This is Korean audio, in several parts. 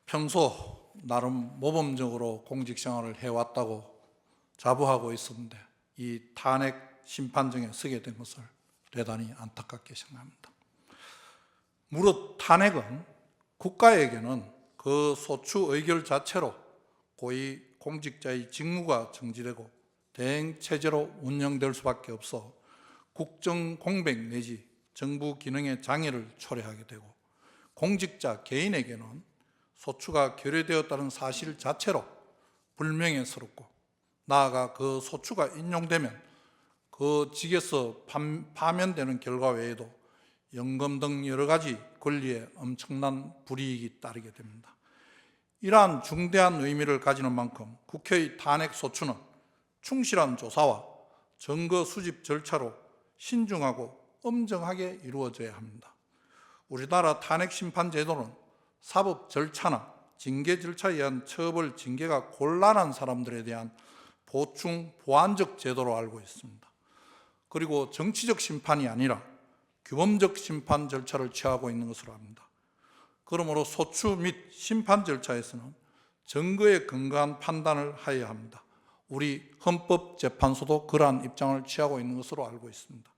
평소 나름 모범적으로 공직생활을 해왔다고 자부하고 있었는데 이 탄핵 심판정에 서게 된 것을 대단히 안타깝게 생각합니다. 무릇 탄핵은 국가에게는 그 소추 의결 자체로 고위 공직자의 직무가 정지되고 대행체제로 운영될 수밖에 없어 국정 공백 내지 정부 기능의 장애를 초래하게 되고, 공직자 개인에게는 소추가 결의되었다는 사실 자체로 불명예스럽고, 나아가 그 소추가 인용되면 그 직에서 파면되는 결과 외에도 연금 등 여러 가지 권리에 엄청난 불이익이 따르게 됩니다. 이러한 중대한 의미를 가지는 만큼 국회의 탄핵 소추는 충실한 조사와 증거 수집 절차로 신중하고 엄정하게 이루어져야 합니다. 우리나라 탄핵 심판 제도는 사법 절차나 징계 절차에 의한 처벌, 징계가 곤란한 사람들에 대한 보충, 보완적 제도로 알고 있습니다. 그리고 정치적 심판이 아니라 규범적 심판 절차를 취하고 있는 것으로 압니다. 그러므로 소추 및 심판 절차에서는 증거에 근거한 판단을 하여야 합니다. 우리 헌법재판소도 그러한 입장을 취하고 있는 것으로 알고 있습니다.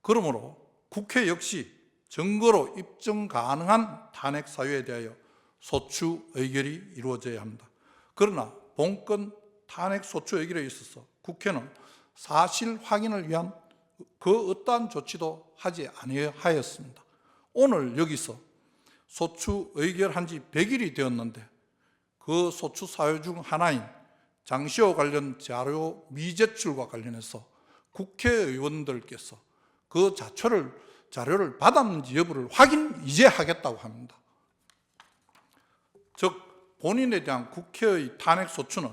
그러므로 국회 역시 증거로 입증 가능한 탄핵 사유에 대하여 소추 의결이 이루어져야 합니다. 그러나 본건 탄핵 소추 의결에 있어서 국회는 사실 확인을 위한 그 어떠한 조치도 하지 아니하였습니다. 오늘 여기서 소추 의결한 지 100일이 되었는데 그 소추 사유 중 하나인 장시호 관련 자료 미제출과 관련해서 국회의원들께서 그 자료를 받았는지 여부를 확인 이제 하겠다고 합니다. 즉 본인에 대한 국회의 탄핵 소추는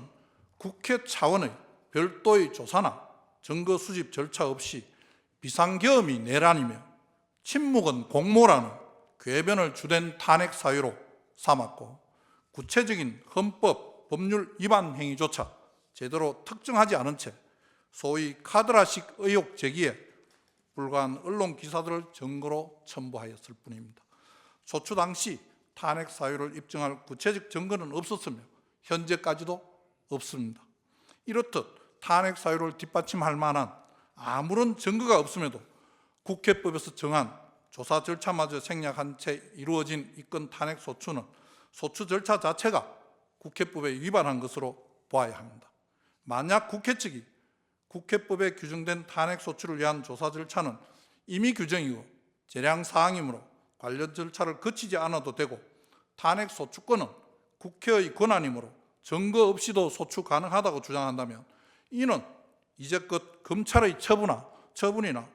국회 차원의 별도의 조사나 증거 수집 절차 없이 비상계엄이 내란이며 침묵은 공모라는 궤변을 주된 탄핵 사유로 삼았고, 구체적인 헌법, 법률 위반 행위조차 제대로 특정하지 않은 채 소위 카드라식 의혹 제기에 불과한 언론 기사들을 증거로 첨부하였을 뿐입니다. 소추 당시 탄핵 사유를 입증할 구체적 증거는 없었으며 현재까지도 없습니다. 이렇듯 탄핵 사유를 뒷받침할 만한 아무런 증거가 없음에도 국회법에서 정한 조사 절차마저 생략한 채 이루어진 이 건 탄핵 소추는 소추 절차 자체가 국회법에 위반한 것으로 보아야 합니다. 만약 국회 측이 국회법에 규정된 탄핵 소추를 위한 조사 절차는 임의 규정이고 재량 사항이므로 관련 절차를 거치지 않아도 되고, 탄핵 소추권은 국회의 권한이므로 증거 없이도 소추 가능하다고 주장한다면 이는 이제껏 검찰의 처분이나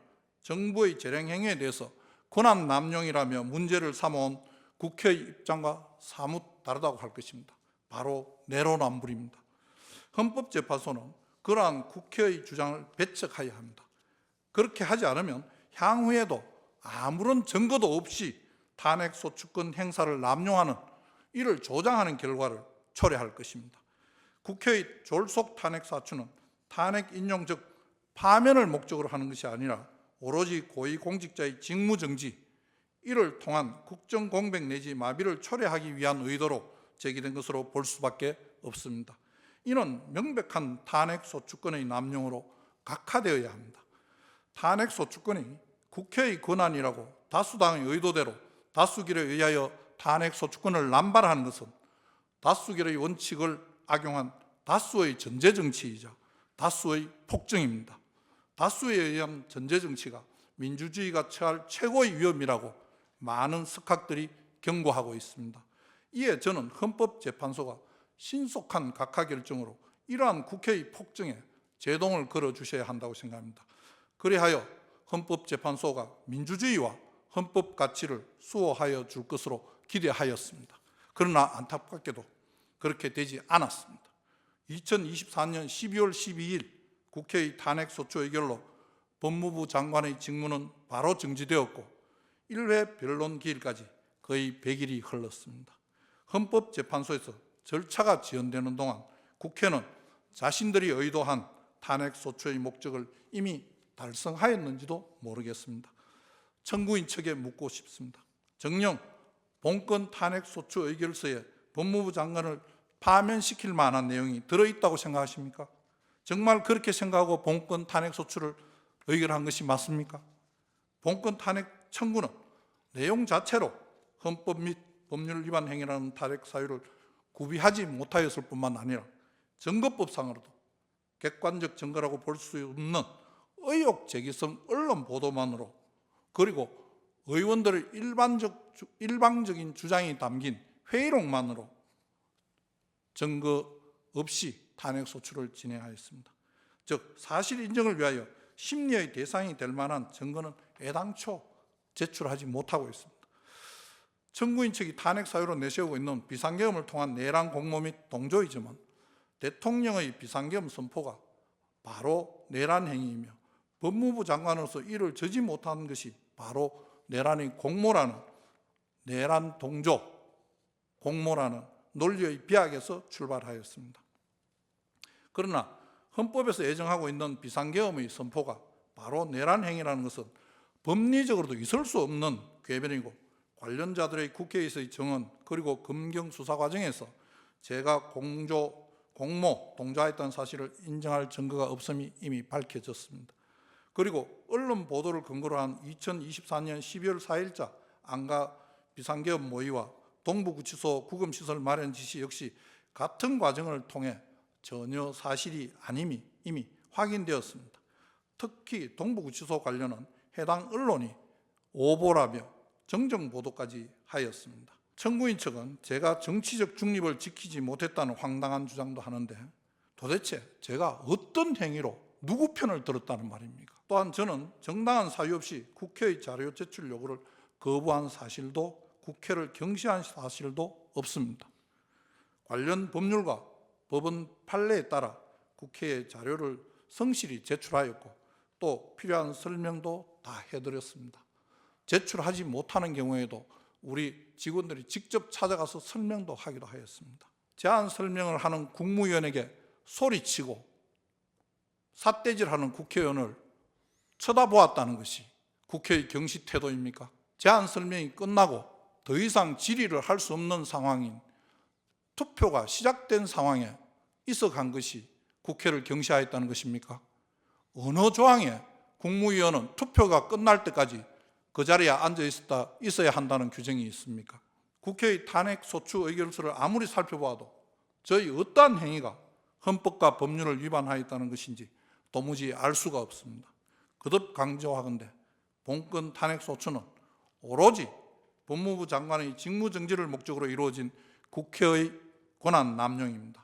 정부의 재량 행위에 대해서 권한 남용이라며 문제를 삼아온 국회의 입장과 사뭇 다르다고 할 것입니다. 바로 내로남불입니다. 헌법재판소는 그러한 국회의 주장을 배척해야 합니다. 그렇게 하지 않으면 향후에도 아무런 증거도 없이 탄핵 소추권 행사를 남용하는, 이를 조장하는 결과를 초래할 것입니다. 국회의 졸속 탄핵 사추는 탄핵 인용, 즉 파면을 목적으로 하는 것이 아니라 오로지 고위공직자의 직무정지, 이를 통한 국정공백 내지 마비를 초래하기 위한 의도로 제기된 것으로 볼 수밖에 없습니다. 이는 명백한 탄핵 소추권의 남용으로 각하되어야 합니다. 탄핵 소추권이 국회의 권한이라고 다수당의 의도대로 다수결에 의하여 탄핵 소추권을 남발하는 것은 다수결의 원칙을 악용한 다수의 전제정치이자 다수의 폭정입니다. 다수에 의한 전제정치가 민주주의가 처할 최고의 위험이라고 많은 석학들이 경고하고 있습니다. 이에 저는 헌법재판소가 신속한 각하 결정으로 이러한 국회의 폭정에 제동을 걸어주셔야 한다고 생각합니다. 그리하여 헌법재판소가 민주주의와 헌법 가치를 수호하여 줄 것으로 기대하였습니다. 그러나 안타깝게도 그렇게 되지 않았습니다. 2024년 12월 12일 국회의 탄핵 소추 의결로 법무부 장관의 직무는 바로 정지되었고 1회 변론 기일까지 거의 100일이 흘렀습니다. 헌법재판소에서 절차가 지연되는 동안 국회는 자신들이 의도한 탄핵 소추의 목적을 이미 달성하였는지도 모르겠습니다. 청구인 측에 묻고 싶습니다. 정녕 본건 탄핵 소추 의결서에 법무부 장관을 파면시킬 만한 내용이 들어있다고 생각하십니까? 정말 그렇게 생각하고 본건 탄핵 소추를 의결한 것이 맞습니까? 본건 탄핵 청구는 내용 자체로 헌법 및 법률 위반 행위라는 탄핵 사유를 구비하지 못하였을 뿐만 아니라 증거법상으로도 객관적 증거라고 볼 수 없는 의혹 제기성 언론 보도만으로, 그리고 의원들의 일방적인 주장이 담긴 회의록만으로 증거 없이 탄핵 소추를 진행하였습니다. 즉 사실 인정을 위하여 심리의 대상이 될 만한 증거는 애당초 제출하지 못하고 있습니다. 청구인 측이 탄핵 사유로 내세우고 있는 비상계엄을 통한 내란 공모 및 동조이즘은 대통령의 비상계엄 선포가 바로 내란 행위이며 법무부 장관으로서 이를 저지 못한 것이 바로 내란의 공모라는, 내란 동조 공모라는 논리의 비약에서 출발하였습니다. 그러나 헌법에서 예정하고 있는 비상계엄의 선포가 바로 내란 행위라는 것은 법리적으로도 있을 수 없는 궤변이고, 관련자들의 국회에서의 정언 그리고 검경 수사 과정에서 제가 공모, 동조했다는 사실을 인정할 증거가 없음이 이미 밝혀졌습니다. 그리고 언론 보도를 근거로 한 2024년 12월 4일자 안가 비상계엄 모의와 동부구치소 구금시설 마련 지시 역시 같은 과정을 통해 전혀 사실이 아님이 이미 확인되었습니다. 특히 동부구치소 관련은 해당 언론이 오보라며 정정 보도까지 하였습니다. 청구인 측은 제가 정치적 중립을 지키지 못했다는 황당한 주장도 하는데, 도대체 제가 어떤 행위로 누구 편을 들었다는 말입니까? 또한 저는 정당한 사유 없이 국회의 자료 제출 요구를 거부한 사실도, 국회를 경시한 사실도 없습니다. 관련 법률과 법원 판례에 따라 국회에 자료를 성실히 제출하였고 또 필요한 설명도 다 해드렸습니다. 제출하지 못하는 경우에도 우리 직원들이 직접 찾아가서 설명도 하기도 하였습니다. 제안 설명을 하는 국무위원에게 소리치고 삿대질하는 국회의원을 쳐다보았다는 것이 국회의 경시 태도입니까? 제안 설명이 끝나고 더 이상 질의를 할 수 없는 상황인, 투표가 시작된 상황에 있어간 것이 국회를 경시하였다는 것입니까? 어느 조항에 국무위원은 투표가 끝날 때까지 그 자리에 앉아 있어야 한다는 규정이 있습니까? 국회의 탄핵 소추 의결서를 아무리 살펴보아도 저희 어떠한 행위가 헌법과 법률을 위반하였다는 것인지 도무지 알 수가 없습니다. 거듭 강조하건대 본건 탄핵 소추는 오로지 법무부 장관의 직무정지를 목적으로 이루어진 국회의 권한 남용입니다.